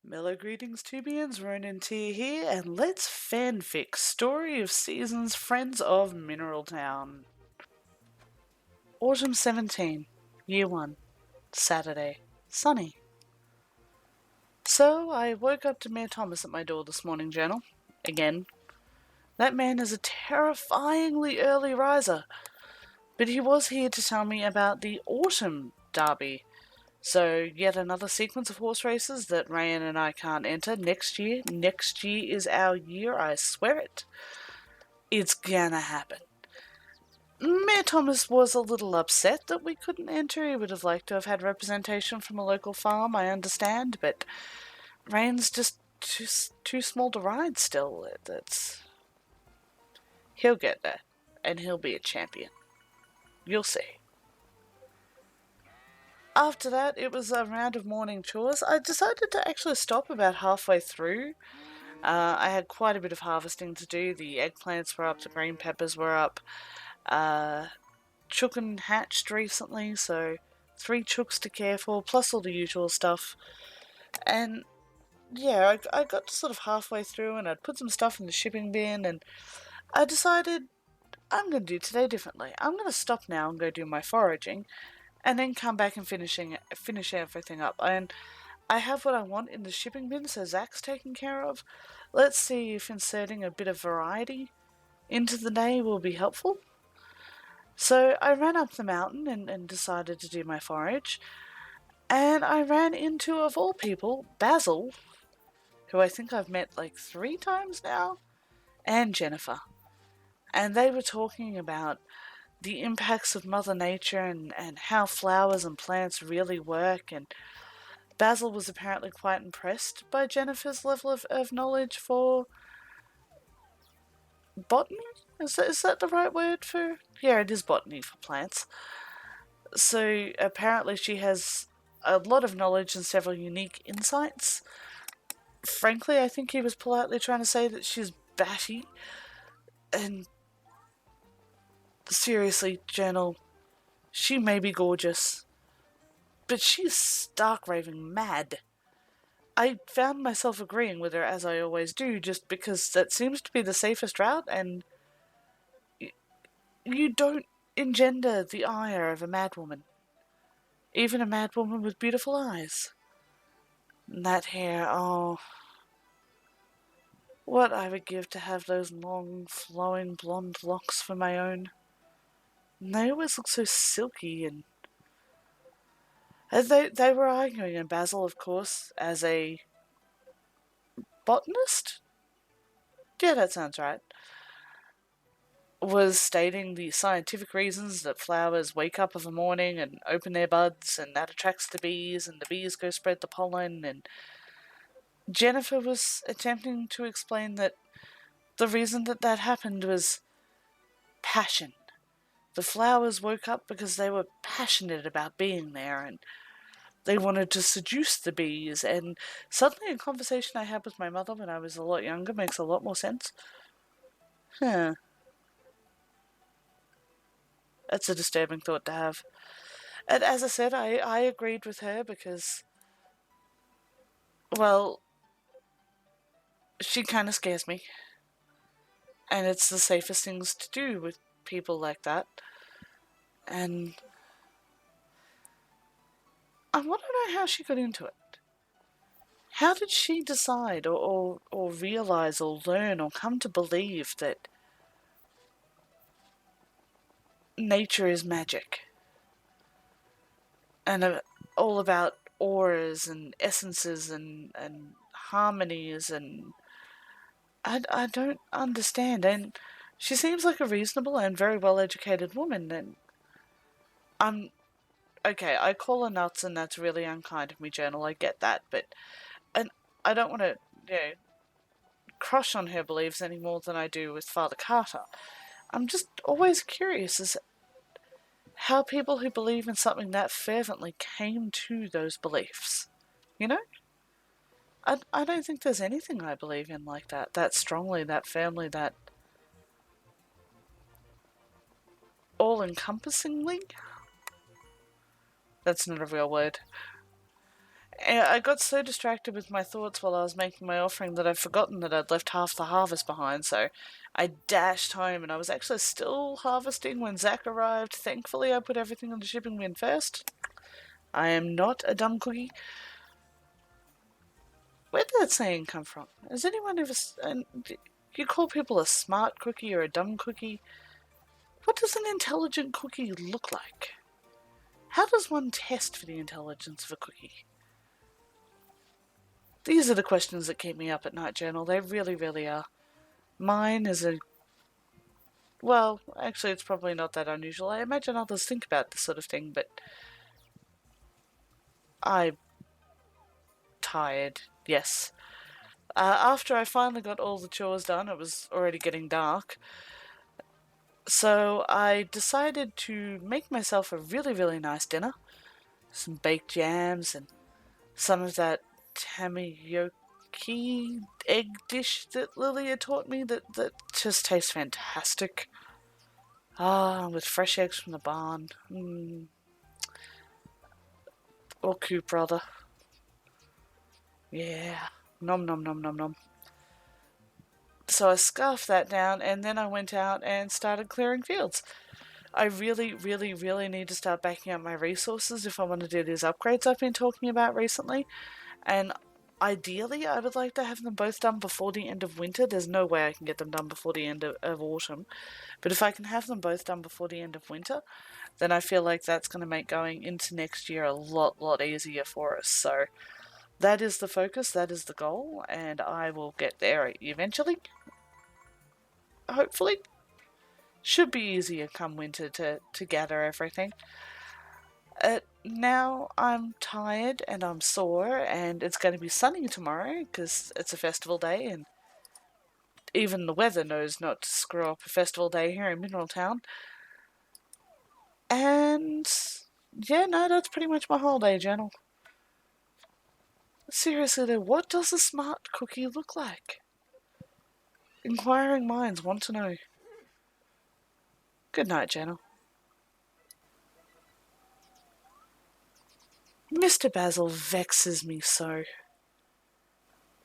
Mellow greetings, Tubians, Ronan Tier here, and let's fanfic Story of Seasons Friends of Mineral Town. Autumn 17, Year 1, Saturday, sunny. So, I woke up to Mayor Thomas at my door this morning, Journal. Again. That man is a terrifyingly early riser, but he was here to tell me about the Autumn Derby. So, yet another sequence of horse races that Ryan and I can't enter next year. Next year is our year, I swear it. It's gonna happen. Mayor Thomas was a little upset that we couldn't enter. He would have liked to have had representation from a local farm, I understand, but Ryan's just too small to ride still. He'll get there, and he'll be a champion. You'll see. After that, it was a round of morning chores. I decided to actually stop about halfway through. I had quite a bit of harvesting to do. The eggplants were up, the green peppers were up. Chicken hatched recently, so 3 chooks to care for, plus all the usual stuff. And yeah, I got to sort of halfway through and I'd put some stuff in the shipping bin, and I decided I'm going to do today differently. I'm going to stop now and go do my foraging, and then come back and finish everything up. And I have what I want in the shipping bin, so Zach's taken care of. Let's see if inserting a bit of variety into the day will be helpful. So I ran up the mountain and decided to do my forage, and I ran into, of all people, Basil, who I think I've met like 3 times now, and Jennifer. And they were talking about the impacts of Mother Nature and how flowers and plants really work, and Basil was apparently quite impressed by Jennifer's level of knowledge for botany? Is that the right word for... Yeah, it is botany for plants. So apparently she has a lot of knowledge and several unique insights. Frankly, I think he was politely trying to say that she's batty. And seriously, Journal, she may be gorgeous, but she's stark raving mad. I found myself agreeing with her, as I always do, just because that seems to be the safest route, and you don't engender the ire of a madwoman. Even a madwoman with beautiful eyes. And that hair, oh... What I would give to have those long, flowing blonde locks for my own. And they always look so silky, and... They were arguing, and Basil, of course, as a botanist? Yeah, that sounds right. Was stating the scientific reasons that flowers wake up of a morning and open their buds, and that attracts the bees, and the bees go spread the pollen, and Jennifer was attempting to explain that the reason that happened was passion. The flowers woke up because they were passionate about being there, and they wanted to seduce the bees, and suddenly a conversation I had with my mother when I was a lot younger makes a lot more sense. Huh. That's a disturbing thought to have. And as I said, I agreed with her because, well, she kind of scares me. And it's the safest things to do with people like that. And I want to know how she got into it. How did she decide or realize or learn or come to believe that nature is magic? And all about auras and essences and harmonies, and I don't understand. And she seems like a reasonable and very well educated woman, and I'm okay, I call her nuts, and that's really unkind of me, Journal, I get that, but and I don't want to, crush on her beliefs any more than I do with Father Carter. I'm just always curious as how people who believe in something that fervently came to those beliefs. You know? I don't think there's anything I believe in like that strongly, that firmly, that all-encompassingly. That's not a real word. I got so distracted with my thoughts while I was making my offering that I'd forgotten that I'd left half the harvest behind, so I dashed home and I was actually still harvesting when Zach arrived. Thankfully, I put everything in the shipping bin first. I am not a dumb cookie. Where did that saying come from? Has anyone ever... you call people a smart cookie or a dumb cookie? What does an intelligent cookie look like? How does one test for the intelligence of a cookie? These are the questions that keep me up at night, Journal. They really, really are. Mine is a... Well, actually, it's probably not that unusual. I imagine others think about this sort of thing, but... I'm tired, yes. After I finally got all the chores done, it was already getting dark. So I decided to make myself a really, really nice dinner. Some baked yams and some of that tamioki egg dish that Lilia taught me that just tastes fantastic. With fresh eggs from the barn. Or coop, rather. Yeah. Nom nom nom nom nom. So I scarfed that down and then I went out and started clearing fields. I really, really, really need to start backing up my resources if I want to do these upgrades I've been talking about recently. And ideally, I would like to have them both done before the end of winter. There's no way I can get them done before the end of autumn. But if I can have them both done before the end of winter, then I feel like that's going to make going into next year a lot easier for us. So that is the focus, that is the goal, and I will get there eventually. Hopefully. Should be easier come winter to gather everything. Now I'm tired and I'm sore and it's going to be sunny tomorrow because it's a festival day and even the weather knows not to screw up a festival day here in Mineral Town. And yeah, no, that's pretty much my holiday journal. Seriously though, what does a smart cookie look like? Inquiring minds want to know. Good night, journal. Mr. Basil vexes me so.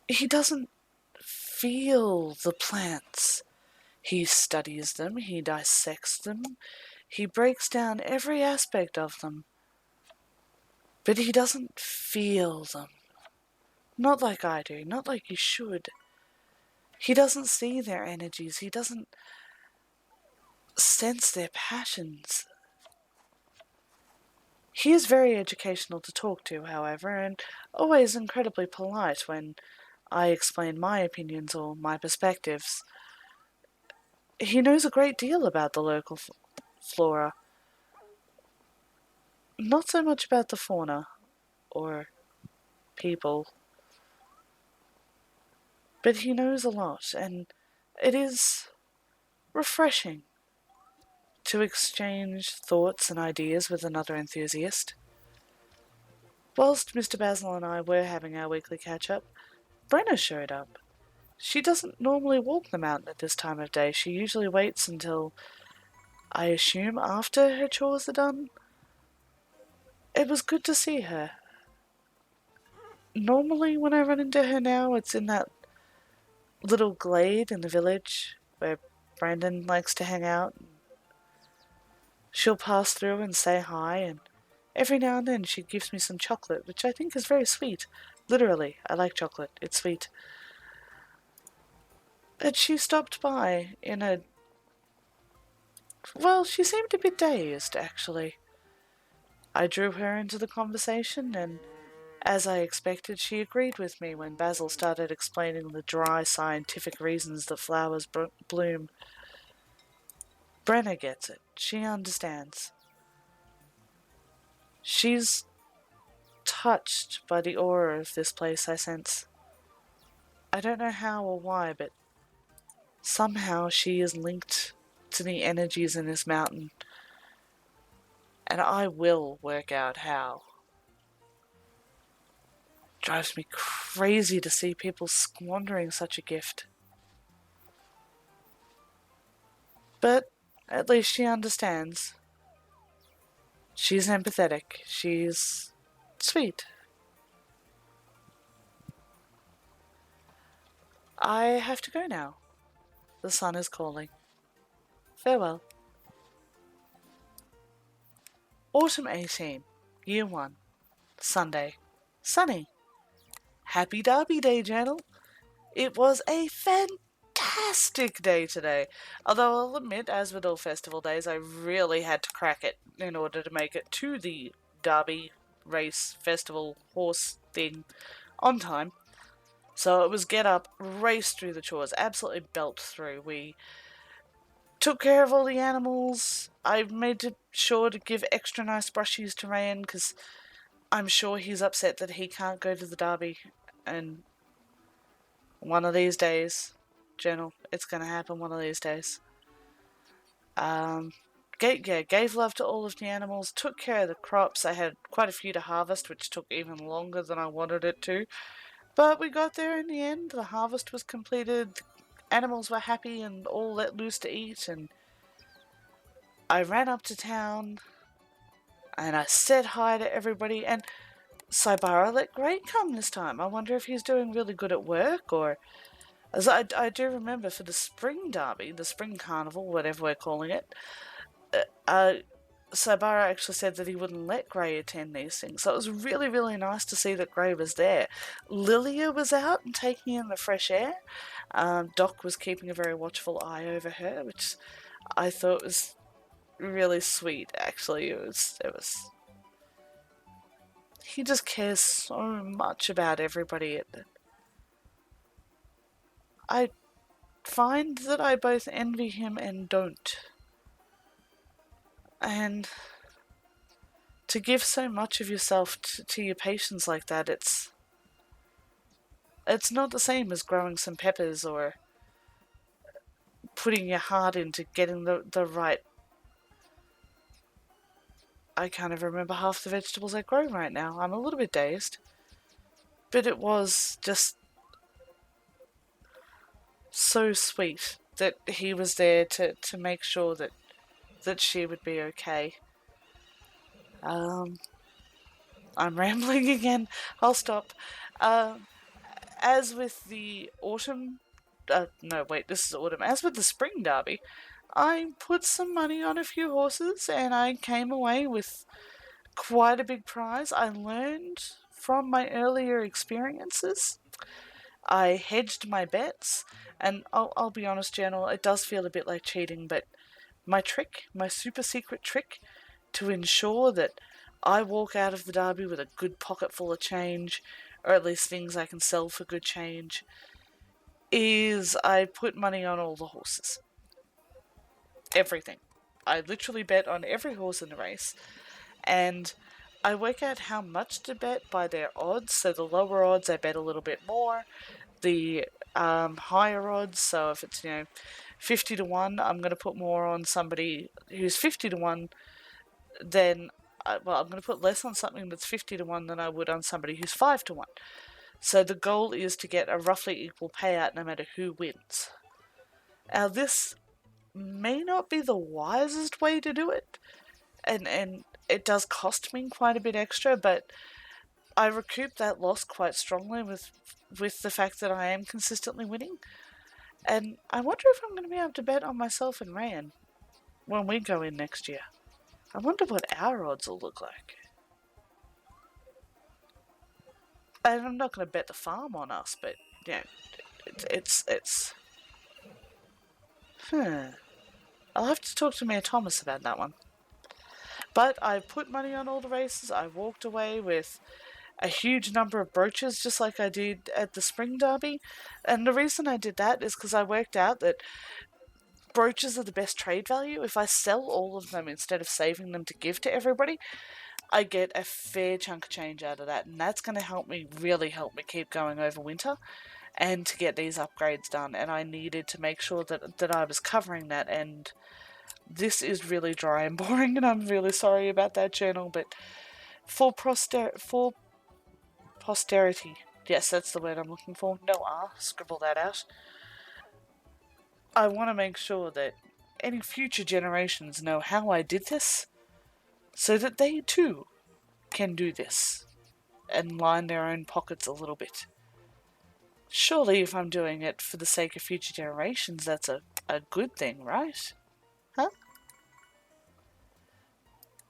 He doesn't feel the plants. He studies them, he dissects them, he breaks down every aspect of them. But he doesn't feel them. Not like I do, not like you should. He doesn't see their energies, he doesn't sense their passions. He is very educational to talk to, however, and always incredibly polite when I explain my opinions or my perspectives. He knows a great deal about the local flora. Not so much about the fauna, or people. But he knows a lot, and it is refreshing to exchange thoughts and ideas with another enthusiast. Whilst Mr. Basil and I were having our weekly catch-up, Brenna showed up. She doesn't normally walk the mountain at this time of day. She usually waits until, I assume, after her chores are done. It was good to see her. Normally, when I run into her now, it's in that little glade in the village where Brandon likes to hang out. She'll pass through and say hi, and every now and then she gives me some chocolate, which I think is very sweet. Literally, I like chocolate. It's sweet. And she stopped by in a... Well, she seemed a bit dazed, actually. I drew her into the conversation, and as I expected, she agreed with me when Basil started explaining the dry scientific reasons that flowers bloom. Brenna gets it. She understands. She's touched by the aura of this place, I sense. I don't know how or why, but somehow she is linked to the energies in this mountain. And I will work out how. Drives me crazy to see people squandering such a gift. But at least she understands. She's empathetic. She's sweet. I have to go now. The sun is calling. Farewell. Autumn 18, Year 1, Sunday. Sunny. Happy Derby Day, Journal. It was a fantastic day today. Although I'll admit, as with all festival days, I really had to crack it in order to make it to the Derby race festival horse thing on time. So it was get up, race through the chores, absolutely belt through. We took care of all the animals. I made sure to give extra nice brushies to Rayan because I'm sure he's upset that he can't go to the derby. And one of these days, Journal, it's going to happen one of these days. Gave love to all of the animals, took care of the crops. I had quite a few to harvest, which took even longer than I wanted it to. But we got there in the end. The harvest was completed. The animals were happy and all let loose to eat. And I ran up to town and I said hi to everybody. And Saibara let Gray come this time. I wonder if he's doing really good at work or... As I do remember for the spring derby, the spring carnival, whatever we're calling it, Saibara actually said that he wouldn't let Gray attend these things. So it was really, really nice to see that Gray was there. Lilia was out and taking in the fresh air. Doc was keeping a very watchful eye over her, which I thought was really sweet, actually. It was... He just cares so much about everybody. I find that I both envy him and don't. And to give so much of yourself to your patients like that, it's not the same as growing some peppers or putting your heart into getting the right... I can't even remember half the vegetables I grow right now. I'm a little bit dazed. But it was just so sweet that he was there to make sure that she would be okay. I'm rambling again. I'll stop. As with the autumn... no, wait, this is autumn. As with the spring derby, I put some money on a few horses and I came away with quite a big prize. I learned from my earlier experiences. I hedged my bets, and I'll be honest, Journal, it does feel a bit like cheating, but my super secret trick to ensure that I walk out of the derby with a good pocket full of change, or at least things I can sell for good change, is I put money on all the horses. Everything. I literally bet on every horse in the race, and I work out how much to bet by their odds. So the lower odds, I bet a little bit more. The higher odds, so if it's 50 to 1, I'm going to put more on somebody who's 50 to 1 than... I'm going to put less on something that's 50 to 1 than I would on somebody who's 5 to 1. So the goal is to get a roughly equal payout no matter who wins. Now this may not be the wisest way to do it, and it does cost me quite a bit extra, but I recoup that loss quite strongly with the fact that I am consistently winning. And I wonder if I'm going to be able to bet on myself and Ryan when we go in next year. I wonder what our odds will look like. And I'm not going to bet the farm on us, but it's I'll have to talk to Mayor Thomas about that one. But I put money on all the races. I walked away with a huge number of brooches, just like I did at the Spring Derby. And the reason I did that is because I worked out that brooches are the best trade value. If I sell all of them instead of saving them to give to everybody, I get a fair chunk of change out of that. And that's going to really help me keep going over winter and to get these upgrades done. And I needed to make sure that I was covering that. And this is really dry and boring, and I'm really sorry about that, Journal, but for posterity, yes, that's the word I'm looking for, no R, scribble that out, I want to make sure that any future generations know how I did this, so that they too can do this, and line their own pockets a little bit. Surely if I'm doing it for the sake of future generations, that's a good thing, right? Huh?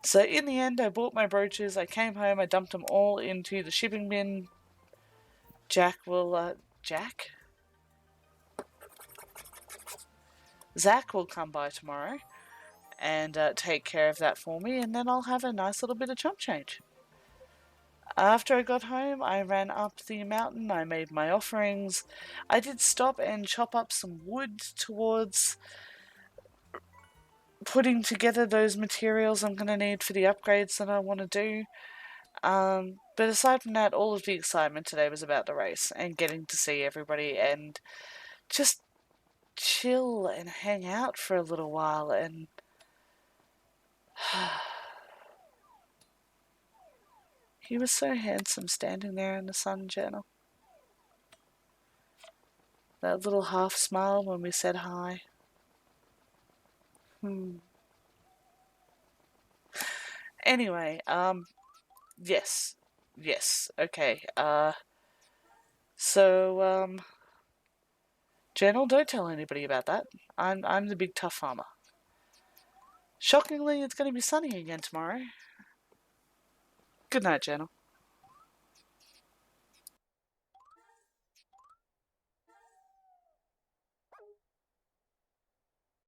So in the end, I bought my brooches, I came home, I dumped them all into the shipping bin. Jack will, Zach will come by tomorrow and take care of that for me, and then I'll have a nice little bit of chump change. After I got home, I ran up the mountain, I made my offerings. I did stop and chop up some wood towards putting together those materials I'm going to need for the upgrades that I want to do. But aside from that, all of the excitement today was about the race and getting to see everybody and just chill and hang out for a little while. And he was so handsome standing there in the sun, Journal. That little half smile when we said hi. Anyway, yes. Yes, okay. So, Journal, don't tell anybody about that. I'm the big tough farmer. Shockingly, it's going to be sunny again tomorrow. Good night, Journal.